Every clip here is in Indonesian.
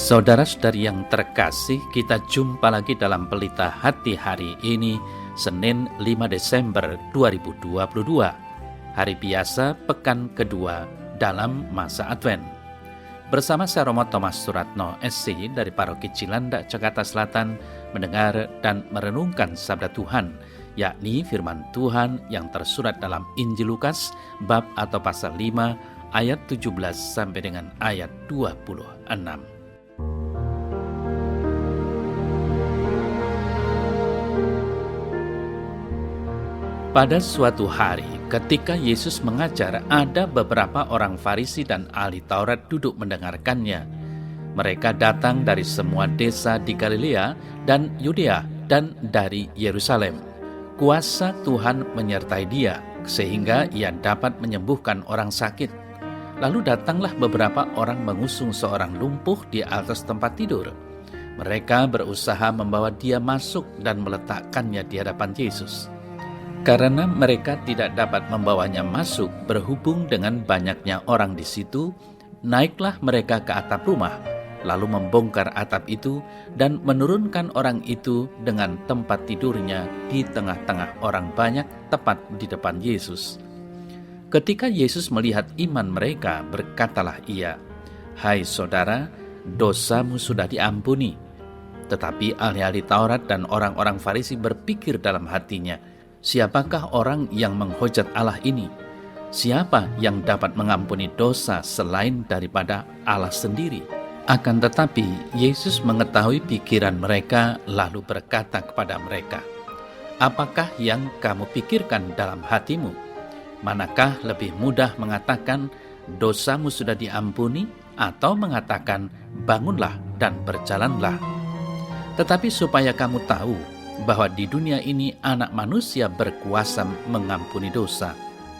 Saudara-saudari yang terkasih, kita jumpa lagi dalam Pelita Hati hari ini, Senin 5 Desember 2022, hari biasa pekan kedua dalam masa Advent. Bersama saya Romo Thomas Suratno, SC dari Paroki Cilandak, Jakarta Selatan, mendengar dan merenungkan sabda Tuhan, yakni firman Tuhan yang tersurat dalam Injil Lukas, bab atau pasal 5, ayat 17 sampai dengan ayat 26. Pada suatu hari, ketika Yesus mengajar, ada beberapa orang Farisi dan ahli Taurat duduk mendengarkannya. Mereka datang dari semua desa di Galilea dan Yudea dan dari Yerusalem. Kuasa Tuhan menyertai dia, sehingga ia dapat menyembuhkan orang sakit. Lalu datanglah beberapa orang mengusung seorang lumpuh di atas tempat tidur. Mereka berusaha membawa dia masuk dan meletakkannya di hadapan Yesus. Karena mereka tidak dapat membawanya masuk berhubung dengan banyaknya orang di situ, naiklah mereka ke atap rumah, lalu membongkar atap itu dan menurunkan orang itu dengan tempat tidurnya di tengah-tengah orang banyak tepat di depan Yesus. Ketika Yesus melihat iman mereka, berkatalah ia, "Hai saudara, dosamu sudah diampuni." Tetapi ahli-ahli Taurat dan orang-orang Farisi berpikir dalam hatinya, "Siapakah orang yang menghujat Allah ini? Siapa yang dapat mengampuni dosa selain daripada Allah sendiri?" Akan tetapi Yesus mengetahui pikiran mereka, lalu berkata kepada mereka, "Apakah yang kamu pikirkan dalam hatimu? Manakah lebih mudah mengatakan, 'Dosamu sudah diampuni,' atau mengatakan, 'Bangunlah dan berjalanlah'? Tetapi supaya kamu tahu bahwa di dunia ini anak manusia berkuasa mengampuni dosa,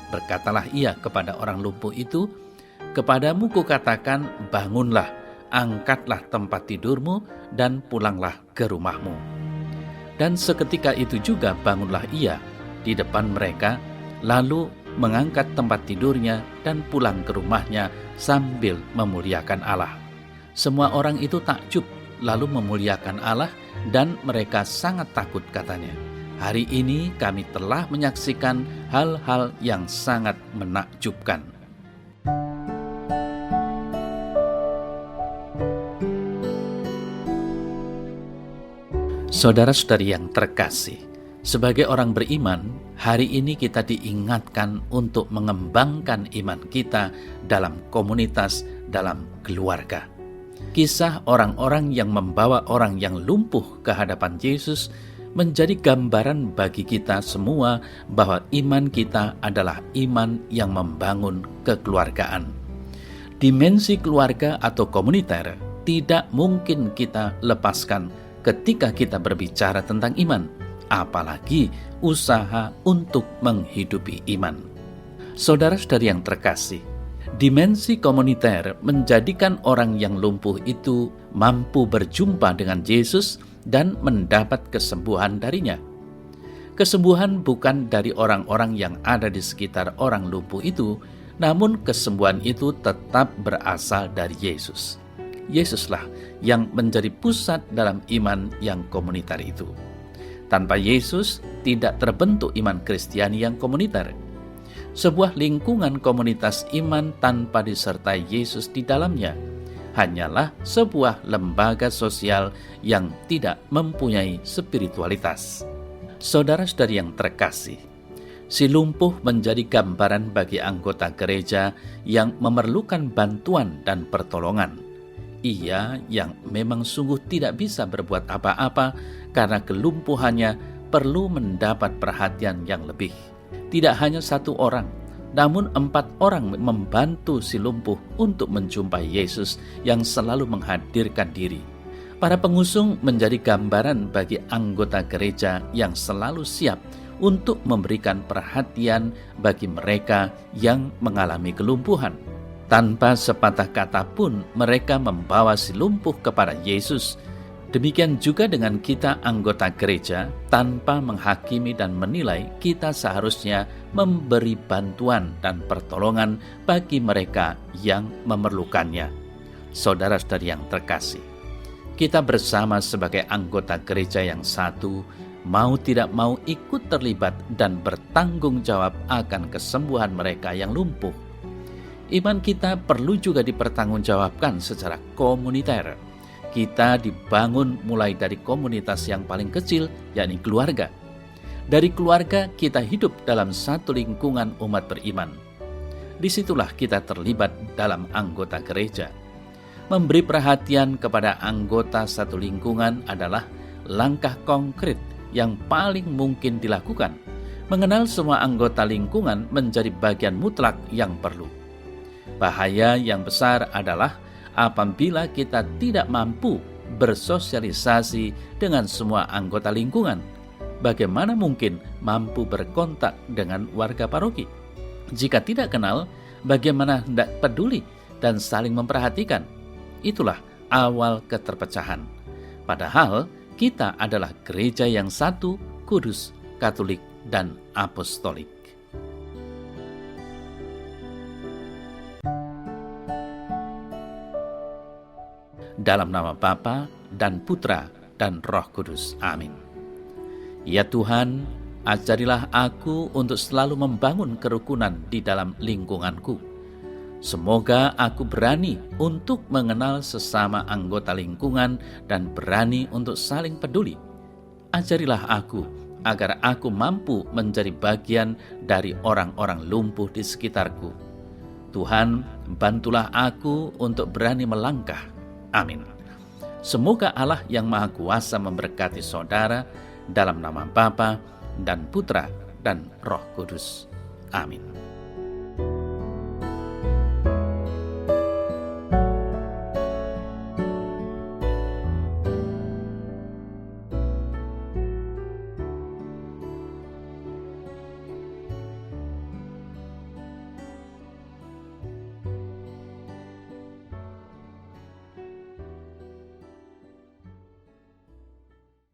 berkatalah ia kepada orang lumpuh itu, 'Kepadamu kukatakan, bangunlah, angkatlah tempat tidurmu, dan pulanglah ke rumahmu.' Dan seketika itu juga bangunlah ia di depan mereka, lalu mengangkat tempat tidurnya dan pulang ke rumahnya sambil memuliakan Allah. Semua orang itu takjub, lalu memuliakan Allah, dan mereka sangat takut, katanya, 'Hari ini kami telah menyaksikan hal-hal yang sangat menakjubkan.'" Saudara-saudari yang terkasih, sebagai orang beriman, hari ini kita diingatkan untuk mengembangkan iman kita dalam komunitas, dalam keluarga. Kisah orang-orang yang membawa orang yang lumpuh ke hadapan Yesus menjadi gambaran bagi kita semua bahwa iman kita adalah iman yang membangun kekeluargaan. Dimensi keluarga atau komuniter tidak mungkin kita lepaskan ketika kita berbicara tentang iman, apalagi usaha untuk menghidupi iman. Saudara-saudari yang terkasih, dimensi komuniter menjadikan orang yang lumpuh itu mampu berjumpa dengan Yesus dan mendapat kesembuhan darinya. Kesembuhan bukan dari orang-orang yang ada di sekitar orang lumpuh itu, namun kesembuhan itu tetap berasal dari Yesus. Yesuslah yang menjadi pusat dalam iman yang komuniter itu. Tanpa Yesus, tidak terbentuk iman Kristiani yang komuniter. Sebuah lingkungan komunitas iman tanpa disertai Yesus di dalamnya hanyalah sebuah lembaga sosial yang tidak mempunyai spiritualitas. Saudara-saudari yang terkasih, si lumpuh menjadi gambaran bagi anggota gereja yang memerlukan bantuan dan pertolongan. Ia yang memang sungguh tidak bisa berbuat apa-apa karena kelumpuhannya perlu mendapat perhatian yang lebih. Tidak hanya satu orang, namun 4 orang membantu si lumpuh untuk menjumpai Yesus yang selalu menghadirkan diri. Para pengusung menjadi gambaran bagi anggota gereja yang selalu siap untuk memberikan perhatian bagi mereka yang mengalami kelumpuhan. Tanpa sepatah kata pun mereka membawa si lumpuh kepada Yesus. Demikian juga dengan kita anggota gereja, tanpa menghakimi dan menilai, kita seharusnya memberi bantuan dan pertolongan bagi mereka yang memerlukannya. Saudara-saudari yang terkasih, Kita bersama sebagai anggota gereja yang satu, mau tidak mau ikut terlibat dan bertanggung jawab akan kesembuhan mereka yang lumpuh. Iman kita perlu juga dipertanggungjawabkan secara komuniter. Kita dibangun mulai dari komunitas yang paling kecil, yakni keluarga. Dari keluarga kita hidup dalam satu lingkungan umat beriman. Disitulah kita terlibat dalam anggota gereja. Memberi perhatian kepada anggota satu lingkungan adalah langkah konkret yang paling mungkin dilakukan. Mengenal semua anggota lingkungan menjadi bagian mutlak yang perlu. Bahaya yang besar adalah apabila kita tidak mampu bersosialisasi dengan semua anggota lingkungan. Bagaimana mungkin mampu berkontak dengan warga paroki? Jika tidak kenal, bagaimana hendak peduli dan saling memperhatikan? Itulah awal keterpecahan. Padahal kita adalah gereja yang satu, kudus, katolik, dan apostolik. Dalam nama Bapa dan Putra dan Roh Kudus. Amin. Ya Tuhan, ajarilah aku untuk selalu membangun kerukunan di dalam lingkunganku. Semoga aku berani untuk mengenal sesama anggota lingkungan dan berani untuk saling peduli. Ajarilah aku agar aku mampu menjadi bagian dari orang-orang lumpuh di sekitarku. Tuhan, bantulah aku untuk berani melangkah. Amin. Semoga Allah yang Maha Kuasa memberkati saudara dalam nama Bapa dan Putra dan Roh Kudus. Amin.